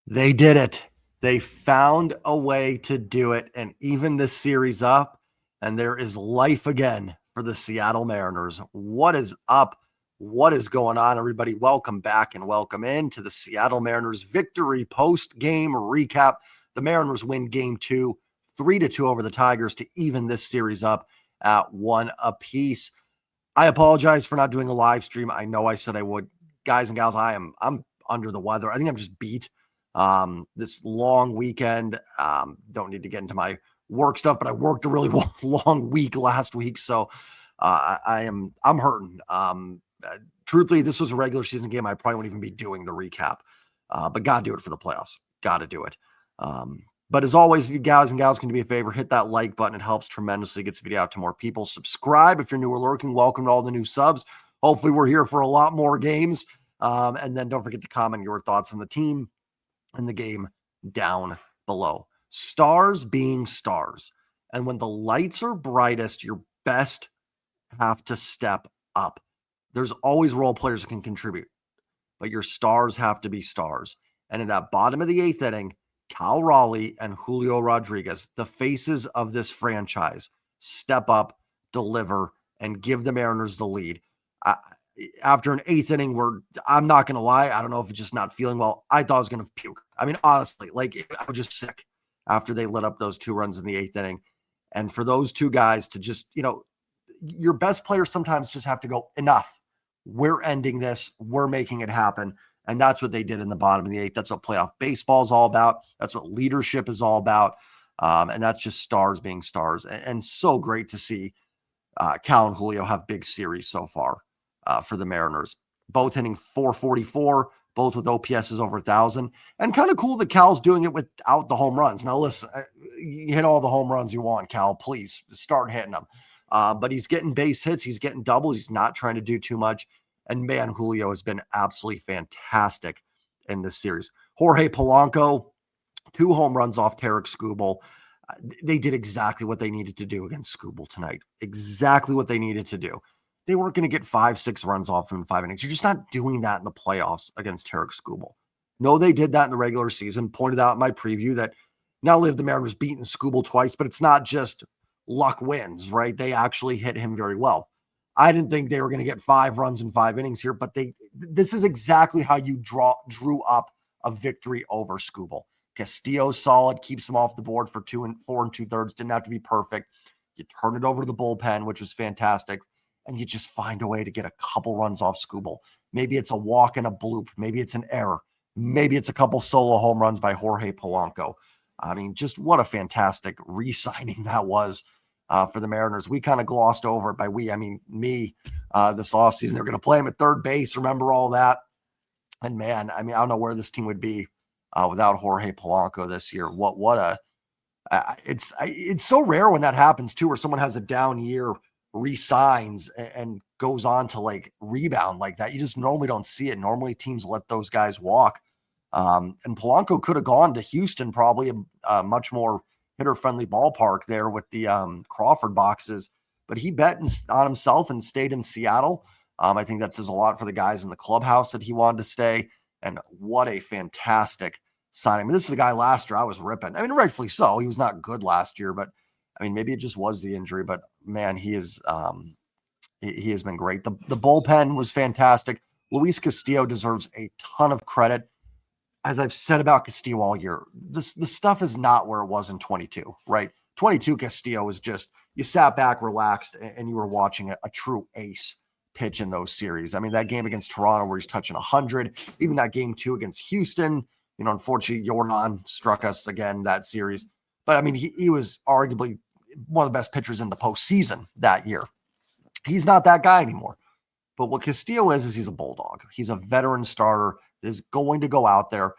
They did it. They found a way to do it and even this series up, and there is life again for the Seattle Mariners. What is up? What is going on, everybody? Welcome back and welcome in to the Seattle Mariners victory post-game recap. The Mariners win game 2, 3-2 over the Tigers to even this series up at 1 apiece. I apologize for not doing a live stream. I know I said I would. Guys and gals, I'm under the weather. I think I'm just beat. This long weekend. Don't need to get into my work stuff, but I worked a really long week last week, so I'm hurting. Truthfully, this was a regular season game. I probably wouldn't even be doing the recap, but gotta do it for the playoffs. Gotta do it. But as always, if you guys and gals can do me a favor, hit that like button. It helps tremendously. Gets the video out to more people. Subscribe if you're new or lurking. Welcome to all the new subs. Hopefully, we're here for a lot more games. And then don't forget to comment your thoughts on the team and the game down below. Stars being stars. And when the lights are brightest, your best have to step up. There's always role players that can contribute, but your stars have to be stars. And in that bottom of the 8th inning, Cal Raleigh and Julio Rodriguez, the faces of this franchise, step up, deliver, and give the Mariners the lead. After an 8th inning where I'm not going to lie, I don't know if it's just not feeling well. I thought I was going to puke. I mean, honestly, I was just sick after they lit up those 2 runs in the 8th inning. And for those 2 guys to just, your best players sometimes just have to go, enough. We're ending this. We're making it happen. And that's what they did in the bottom of the 8th. That's what playoff baseball is all about. That's what leadership is all about. And that's just stars being stars. And so great to see Cal and Julio have big series so far for the Mariners. Both hitting .444, both with OPSs over 1,000. And kind of cool that Cal's doing it without the home runs. Now, listen, you hit all the home runs you want, Cal. Please start hitting them. But he's getting base hits. He's getting doubles. He's not trying to do too much. And man, Julio has been absolutely fantastic in this series. Jorge Polanco, 2 home runs off Tarik Skubal. They did exactly what they needed to do against Skubal tonight. Exactly what they needed to do. They weren't going to get 5-6 runs off him in 5 innings. You're just not doing that in the playoffs against Tarik Skubal. No, they did that in the regular season. Pointed out in my preview that not only have the Mariners beaten Skubal twice, but it's not just luck wins, right? They actually hit him very well. I didn't think they were going to get 5 runs in 5 innings here, but this is exactly how you drew up a victory over Skubal. Castillo solid, keeps him off the board for 4 2/3. Didn't have to be perfect. You turn it over to the bullpen, which was fantastic, and you just find a way to get a couple runs off Skubal. Maybe it's a walk and a bloop. Maybe it's an error. Maybe it's a couple solo home runs by Jorge Polanco. I mean, just what a fantastic re-signing that was for the Mariners. We kind of glossed over it. By we, I mean me. This offseason, they're going to play him at third base. Remember all that? And man, I mean, I don't know where this team would be without Jorge Polanco this year. It's so rare when that happens too, where someone has a down year, resigns and goes on to rebound like that. You just normally don't see it. Normally teams let those guys walk. And Polanco could have gone to Houston, probably a much more hitter-friendly ballpark there with the Crawford boxes, but he bet on himself and stayed in Seattle. I think that says a lot for the guys in the clubhouse that he wanted to stay, and what a fantastic signing. I mean, this is a guy last year I was ripping. I mean, rightfully so. He was not good last year, but I mean, maybe it just was the injury, but man, he has been great. The bullpen was fantastic. Luis Castillo deserves a ton of credit. As I've said about Castillo all year, the stuff is not where it was in 22, right? 22 Castillo was just, you sat back, relaxed, and you were watching a true ace pitch in those series. I mean, that game against Toronto where he's touching 100, even that game 2 against Houston, unfortunately, Jordan struck us again that series. But I mean, he was arguably one of the best pitchers in the postseason that year. He's not that guy anymore. But what Castillo is he's a bulldog. He's a veteran starter that is going to go out there.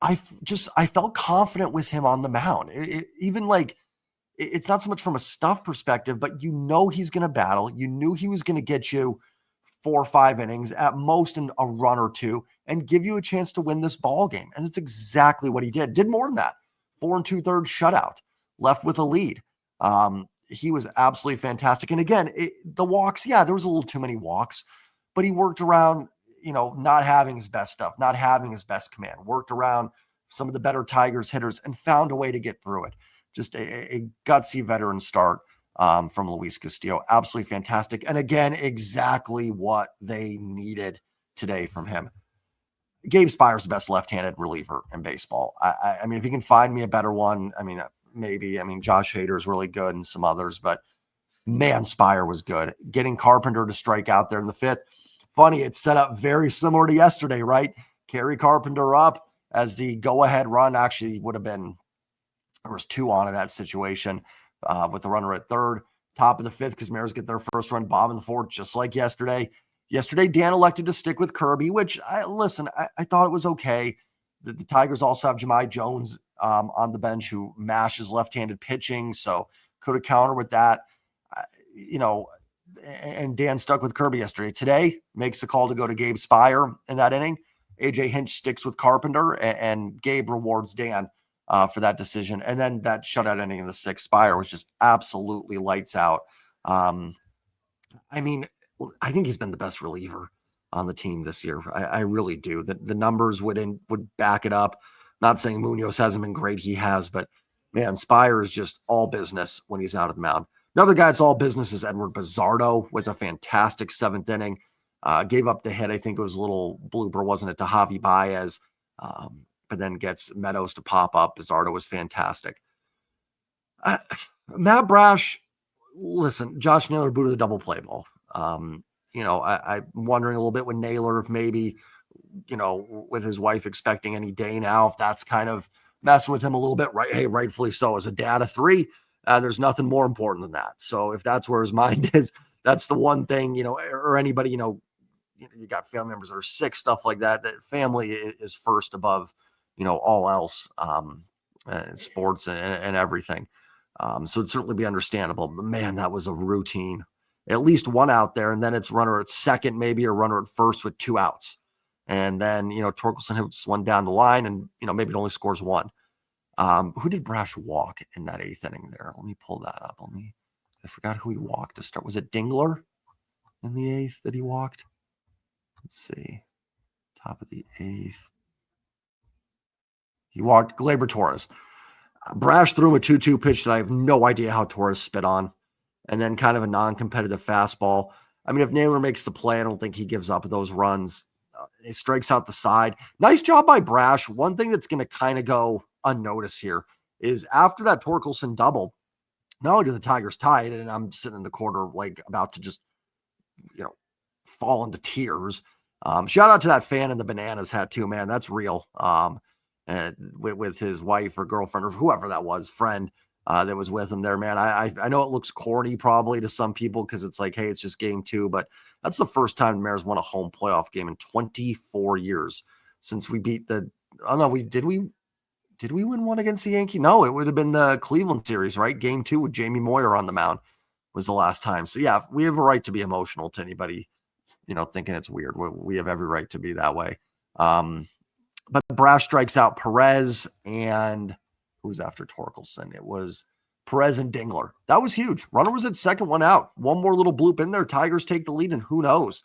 I felt confident with him on the mound. It's not so much from a stuff perspective, but he's going to battle. You knew he was going to get you 4 or 5 innings, at most in a run or 2, and give you a chance to win this ball game. And that's exactly what he did. Did more than that. 4 2/3 shutout, left with a lead. He was absolutely fantastic. And again, the walks, yeah, there was a little too many walks, but he worked around, not having his best stuff, not having his best command, worked around some of the better Tigers hitters and found a way to get through it. Just a gutsy veteran start from Luis Castillo. Absolutely fantastic. And again, exactly what they needed today from him. Gabe Spire's the best left-handed reliever in baseball. I mean, if you can find me a better one, I mean, maybe. I mean, Josh Hader's really good and some others, but man, Spire was good. Getting Carpenter to strike out there in the fifth. Funny, it's set up very similar to yesterday, right? Carry Carpenter up as the go-ahead run. Actually would have been, there was 2 on in that situation with the runner at third. Top of the fifth, because Mariners get their first run, bottom of the fourth, just like yesterday. Yesterday, Dan elected to stick with Kirby, which, I thought it was okay. The Tigers also have Jahmai Jones on the bench who mashes left-handed pitching, so could have countered with that. And Dan stuck with Kirby yesterday. Today, makes the call to go to Gabe Spire in that inning. AJ Hinch sticks with Carpenter, and Gabe rewards Dan for that decision. And then that shutout inning in the sixth, Spire was just absolutely lights out. I think he's been the best reliever on the team this year. I really do. The numbers would back it up. Not saying Munoz hasn't been great. He has, but man, Spire is just all business when he's out of the mound. Another guy that's all business is Edward Bizzardo with a fantastic seventh inning. Gave up the hit. I think it was a little blooper, wasn't it, to Javi Baez, but then gets Meadows to pop up. Bizzardo was fantastic. Matt Brash, listen, Josh Naylor booted the double play ball. I'm wondering a little bit with Naylor if maybe, with his wife expecting any day now, if that's kind of messing with him a little bit, right? Hey, rightfully so. As a dad of 3, there's nothing more important than that. So if that's where his mind is, that's the one thing, or anybody, you got family members that are sick, stuff like that, that family is first above, all else, sports and everything. So it'd certainly be understandable, but man, that was a routine. At least one out there, and then it's runner at second, maybe, or runner at first with 2 outs. And then, Torkelson hits one down the line and, maybe it only scores 1. Who did Brash walk in that 8th inning there? Let me pull that up. I forgot who he walked to start. Was it Dingler in the 8th that he walked? Let's see. Top of the 8th. He walked Gleyber Torres. Brash threw him a 2-2 pitch that I have no idea how Torres spit on. And then kind of a non-competitive fastball. I mean, if Naylor makes the play, I don't think he gives up those runs. He strikes out the side. Nice job by Brash. One thing that's going to kind of go unnoticed here is after that Torkelson double, not only do the Tigers tie it, and I'm sitting in the corner like about to just, fall into tears. Shout out to that fan in the bananas hat too, man. That's real. With his wife or girlfriend or whoever that was, friend. That was with him there, man. I know it looks corny probably to some people because it's like, hey, it's just game 2, but that's the first time the Mariners won a home playoff game in 24 years since we beat did we win one against the Yankee? No, it would have been the Cleveland series, right? Game 2 with Jamie Moyer on the mound was the last time. So yeah, we have a right to be emotional to anybody, thinking it's weird. We have every right to be that way. But Brash strikes out Perez and who's after Torkelson? It was Perez and Dingler. That was huge. Runner was at second, 1 out. One more little bloop in there. Tigers take the lead, and who knows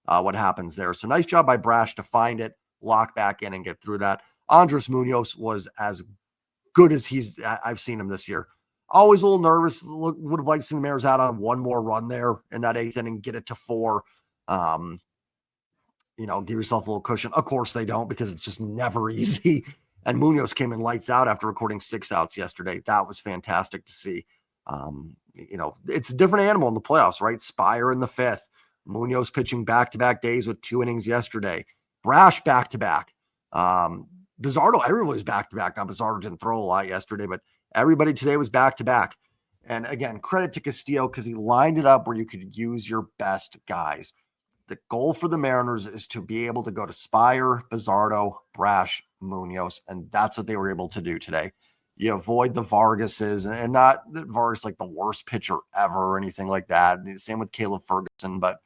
what happens there. So nice job by Brash to find it, lock back in, and get through that. Andres Munoz was as good as I've seen him this year. Always a little nervous. Would have liked to see the Mariners out on one more run there in that 8th inning, get it to 4. Give yourself a little cushion. Of course they don't, because it's just never easy. And Munoz came in lights out after recording 6 outs yesterday. That was fantastic to see. It's a different animal in the playoffs, right? Spire in the 5th. Munoz pitching back-to-back days with 2 innings yesterday. Brash back-to-back. Bizzardo, everyone was back-to-back. Now, Bizzardo didn't throw a lot yesterday, but everybody today was back-to-back. And again, credit to Castillo because he lined it up where you could use your best guys. The goal for the Mariners is to be able to go to Spire, Bizzardo, Brash, Munoz, and that's what they were able to do today. You avoid the Vargases, and not that Vargas like the worst pitcher ever or anything like that. Same with Caleb Ferguson, but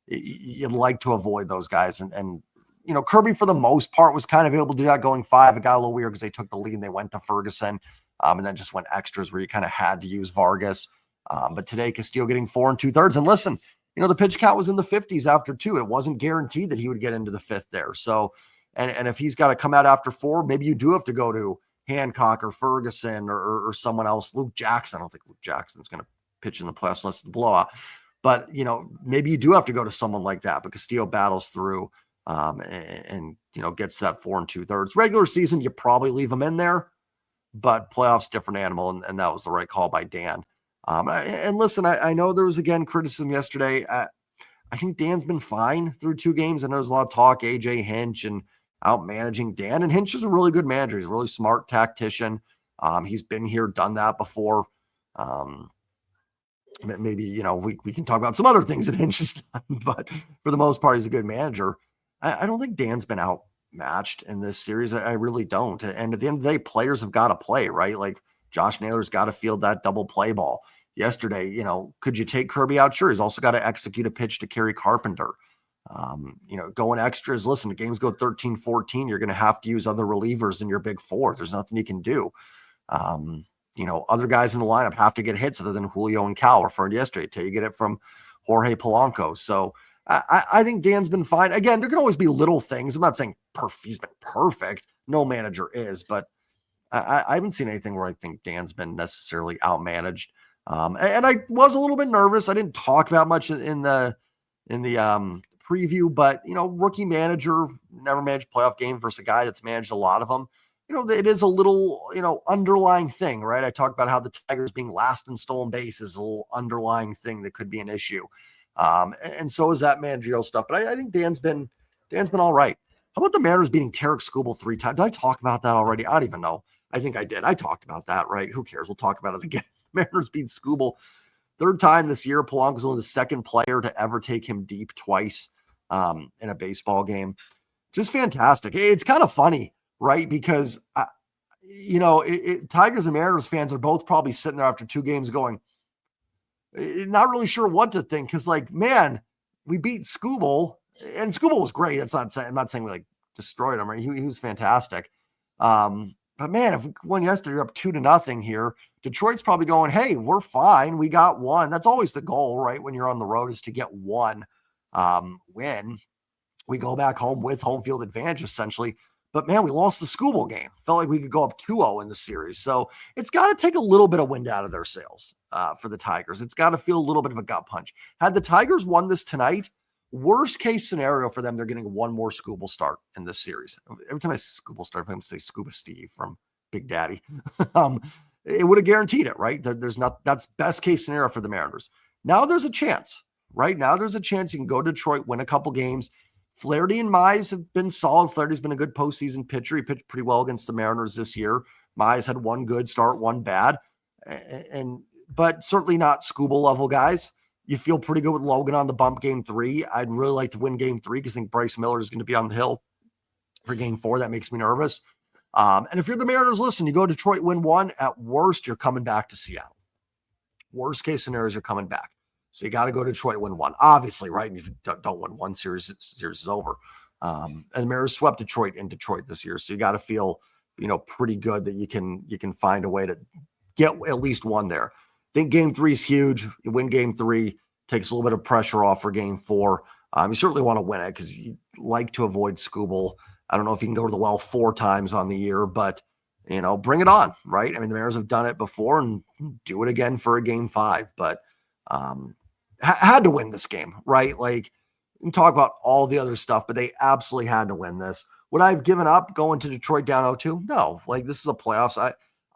you'd like to avoid those guys. And Kirby, for the most part, was kind of able to do that going 5. It got a little weird because they took the lead and they went to Ferguson, and then just went extras where you kind of had to use Vargas. But today, Castillo getting 4 2/3. And listen, the pitch count was in the 50s after 2. It wasn't guaranteed that he would get into the 5th there. So And if he's got to come out after 4, maybe you do have to go to Hancock or Ferguson or someone else. Luke Jackson. I don't think Luke Jackson's going to pitch in the playoffs unless it's a blowout. But, maybe you do have to go to someone like that, but Castillo battles through and gets that 4 2/3. Regular season, you probably leave him in there, but playoffs, different animal. And that was the right call by Dan. And listen, I know there was, again, criticism yesterday. I think Dan's been fine through 2 games. I know there's a lot of talk, AJ Hinch and out managing Dan. And Hinch is a really good manager. He's a really smart tactician. He's been here, done that before. Maybe, we can talk about some other things that Hinch has done, but for the most part, he's a good manager. I don't think Dan's been outmatched in this series. I really don't. And at the end of the day, players have got to play, right? Like Josh Naylor's got to field that double play ball. Yesterday, could you take Kirby out? Sure. He's also got to execute a pitch to Kerry Carpenter. Going extras. Listen, the games go 13-14. You're going to have to use other relievers in your big 4. There's nothing you can do. Other guys in the lineup have to get hits other than Julio and Cal, referred to yesterday, till you get it from Jorge Polanco. So I think Dan's been fine. Again, there can always be little things. I'm not saying he's been perfect. No manager is, but I haven't seen anything where I think Dan's been necessarily outmanaged. And I was a little bit nervous. I didn't talk about much in the preview, but rookie manager, never managed playoff game versus a guy that's managed a lot of them. It is a little, underlying thing, right? I talked about how the Tigers being last in stolen base is a little underlying thing that could be an issue. And so is that managerial stuff. But I think Dan's been all right. How about the Mariners beating Tarek Skubal 3 times? Did I talk about that already? I don't even know. I think I did. I talked about that, right? Who cares? We'll talk about it again. Mariners beat Skubal 3rd time this year. Polanco's only the 2nd player to ever take him deep twice in a baseball game. Just fantastic. It's kind of funny, right? Because, Tigers and Mariners fans are both probably sitting there after 2 games going, not really sure what to think. Because, man, we beat Skubal, and Skubal was great. I'm not saying we destroyed him. Right? He was fantastic. But man, if we won yesterday, you're up 2-0 here. Detroit's probably going, hey, we're fine. We got 1. That's always the goal, right? When you're on the road, is to get 1 win. We go back home with home field advantage, essentially. But man, we lost the Skubal game. Felt like we could go up 2-0 in the series. So it's got to take a little bit of wind out of their sails for the Tigers. It's got to feel a little bit of a gut punch. Had the Tigers won this tonight, worst case scenario for them, they're getting 1 more Skubal start in this series. Every time I say Skubal start, I'm going to say Scuba Steve from Big Daddy. It would have guaranteed it, right? That's best case scenario for the Mariners. Now there's a chance, right? Now there's a chance you can go to Detroit, win a couple games. Flaherty and Mize have been solid. Flaherty's been a good postseason pitcher. He pitched pretty well against the Mariners this year. Mize had 1 good start, 1 bad, but certainly not Skubal level guys. You feel pretty good with Logan on the bump game 3. I'd really like to win game 3 because I think Bryce Miller is going to be on the hill for game 4. That makes me nervous. And if you're the Mariners, listen, you go to Detroit, win 1. At worst, you're coming back to Seattle. Worst case scenario is you're coming back. So you got to go to Detroit, win 1. Obviously, right? If you don't win 1 series, series is over. And the Mariners swept Detroit in Detroit this year. So you got to feel, pretty good that you can find a way to get at least 1 there. I think game 3 is huge. You win game 3, takes a little bit of pressure off for game 4. You certainly want to win it because you like to avoid Skubal. I don't know if you can go to the well 4 times on the year, but, bring it on, right? I mean, the Mariners have done it before and do it again for a game 5, but had to win this game, right? Like, you can talk about all the other stuff, but they absolutely had to win this. Would I have given up going to Detroit down 0-2? No. Like, this is a playoffs.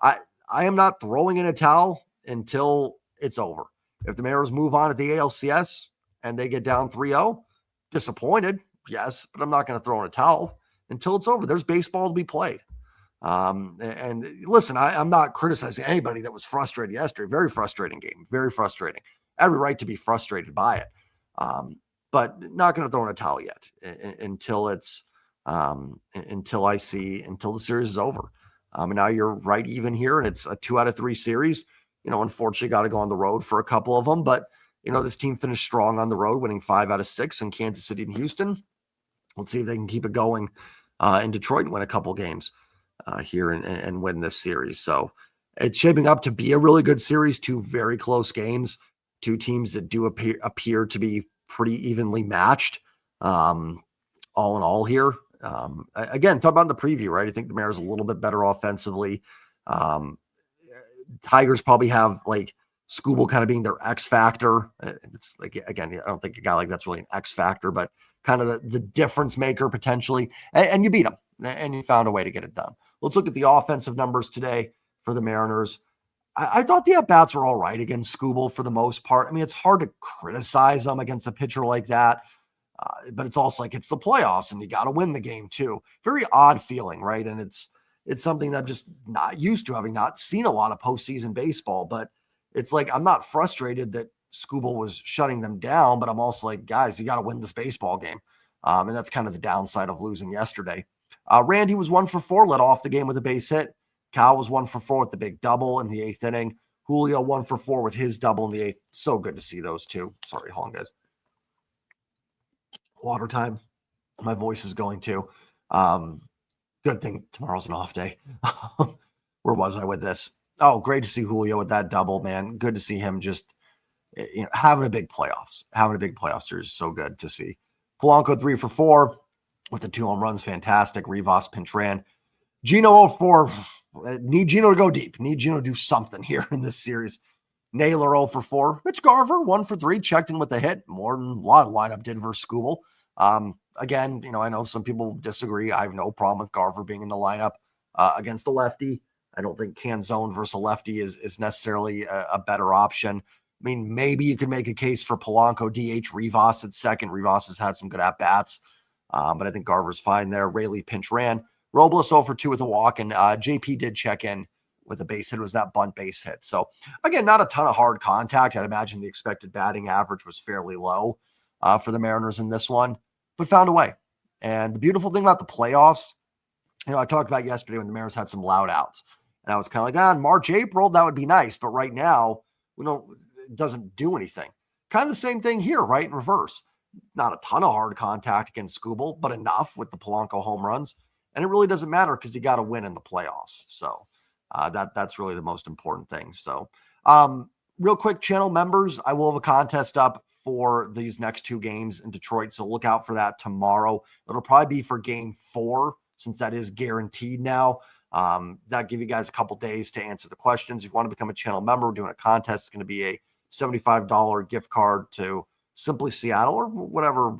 I am not throwing in a towel until it's over. If the Mariners move on at the ALCS and they get down 3-0, disappointed, yes, but I'm not going to throw in a towel until it's over. There's baseball to be played. And listen, I'm not criticizing anybody that was frustrated yesterday. Very frustrating game. Very frustrating. Every right to be frustrated by it. But not going to throw in a towel yet until the series is over. And now you're right even here, and it's a 2 out of 3 series. Unfortunately, got to go on the road for a couple of them, but this team finished strong on the road, winning 5 out of 6 in Kansas City and Houston. Let's see if they can keep it going in Detroit and win a couple games here and win this series. So it's shaping up to be a really good series. 2 very close games, 2 teams that do appear to be pretty evenly matched. All in all here, Again, talk about in the preview, right? I think the Mariners a little bit better offensively. Um, Tigers probably have like Skubal kind of being their X factor. It's like, again, I don't think a guy like that's really an X factor, but kind of the difference maker potentially. And you beat them and you found a way to get it done. Let's look at the offensive numbers today for the Mariners. I thought the at-bats were all right against Skubal for the most part. I mean, it's hard to criticize them against a pitcher like that. But it's also like it's the playoffs and you got to win the game too. Very odd feeling, right? And it's something that I'm just not used to, having not seen a lot of postseason baseball. But it's like I'm not frustrated that Skubal was shutting them down, but I'm also like, guys, you got to win this baseball game. And that's kind of the downside of losing yesterday. Randy was 1-for-4, led off the game with a base hit. Cal was 1-for-4 with the big double in the 8th inning. Julio 1-for-4 with his double in the 8th. So good to see those two. Sorry, hold on, guys. Water time. My voice is going too. Good thing tomorrow's an off day. Where was I with this? Oh, great to see Julio with that double, man. Good to see him just having a big playoff series. So good to see. Polanco 3-for-4 with the 2 home runs. Fantastic. Rivas pinch ran. Gino 0-4. Need Gino to go deep. Need Gino to do something here in this series. Naylor 0-for-4. Mitch Garver 1-for-3. Checked in with the hit. More than a lot of lineup did versus Skubal. Again, I know some people disagree. I have no problem with Garver being in the lineup against a lefty. I don't think Canzone versus a lefty is necessarily a better option. I mean, maybe you could make a case for Polanco, DH, Rivas at second. Rivas has had some good at-bats, but I think Garver's fine there. Rayleigh pinch ran. Robles 0-for-2 with a walk, and JP did check in with a base hit. It was that bunt base hit. So, again, not a ton of hard contact. I'd imagine the expected batting average was fairly low for the Mariners in this one, but found a way. And the beautiful thing about the playoffs, I talked about yesterday when the Mariners had some loud outs. And I was kind of like, in March, April, that would be nice. But right now, it doesn't do anything. Kind of the same thing here, right? In reverse. Not a ton of hard contact against Skubal, but enough with the Polanco home runs. And it really doesn't matter because you got to win in the playoffs. So that's really the most important thing. So real quick, channel members, I will have a contest up for these next 2 games in Detroit. So look out for that tomorrow. It'll probably be for game 4 since that is guaranteed now. That'll give you guys a couple days to answer the questions. If you want to become a channel member, we're doing a contest. It's going to be a $75 gift card to Simply Seattle or whatever,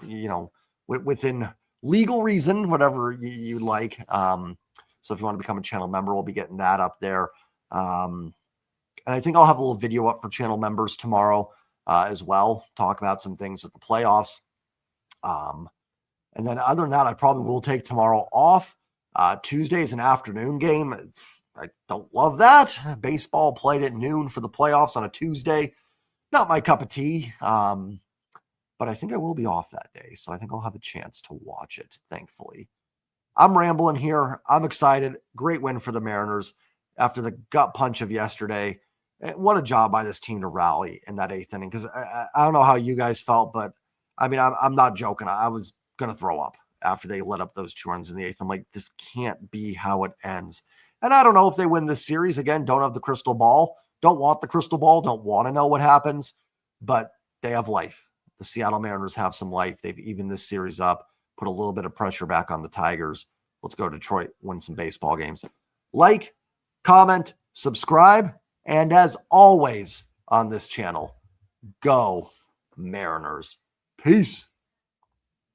within legal reason, whatever you like. So if you want to become a channel member, we'll be getting that up there. And I think I'll have a little video up for channel members tomorrow as well. Talk about some things with the playoffs. And then other than that, I probably will take tomorrow off. Tuesday is an afternoon game. I don't love that. Baseball played at noon for the playoffs on a Tuesday. Not my cup of tea. But I think I will be off that day. So I think I'll have a chance to watch it, thankfully. I'm rambling here. I'm excited. Great win for the Mariners after the gut punch of yesterday. What a job by this team to rally in that 8th inning. Because I don't know how you guys felt, but I mean, I'm not joking. I was going to throw up after they let up those 2 runs in the 8th. I'm like, this can't be how it ends. And I don't know if they win this series. Again, don't have the crystal ball. Don't want the crystal ball. Don't want to know what happens. But they have life. The Seattle Mariners have some life. They've evened this series up, put a little bit of pressure back on the Tigers. Let's go to Detroit, win some baseball games. Like, comment, subscribe, and as always on this channel, go Mariners. Peace.